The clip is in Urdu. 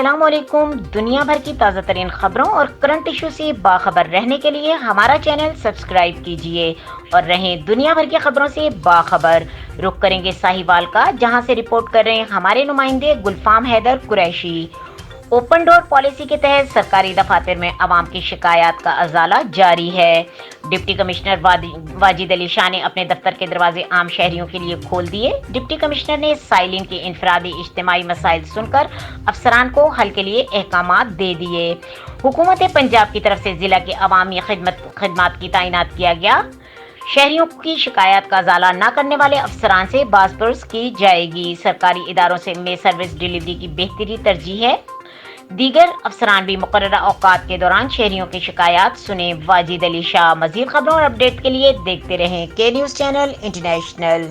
السلام علیکم۔ دنیا بھر کی تازہ ترین خبروں اور کرنٹ ایشو سے باخبر رہنے کے لیے ہمارا چینل سبسکرائب کیجیے اور رہیں دنیا بھر کی خبروں سے باخبر۔ رخ کریں گے ساہیوال کا، جہاں سے رپورٹ کر رہے ہیں ہمارے نمائندے Gulfam Haider Qureshi. Open door policy کے تحت سرکاری دفاتر میں عوام کی شکایات کا ازالہ جاری ہے۔ ڈپٹی کمشنر واجد علی شاہ نے اپنے دفتر کے دروازے عام شہریوں کے لیے کھول دیے۔ ڈپٹی کمشنر نے سائلین کے انفرادی اجتماعی مسائل سن کر افسران کو حل کے لیے احکامات دے دیے۔ حکومت پنجاب کی طرف سے ضلع کے عوامی خدمات کی تعینات کیا گیا۔ شہریوں کی شکایات کا ازالہ نہ کرنے والے افسران سے باز پرس کی جائے گی۔ سرکاری اداروں میں سروس ڈیلیوری کی بہتری ترجیح ہے۔ دیگر افسران بھی مقررہ اوقات کے دوران شہریوں کی شکایات سنیں۔ واجد علی شاہ۔ مزید خبروں اور اپڈیٹ کے لیے دیکھتے رہیں کے نیوز چینل انٹرنیشنل۔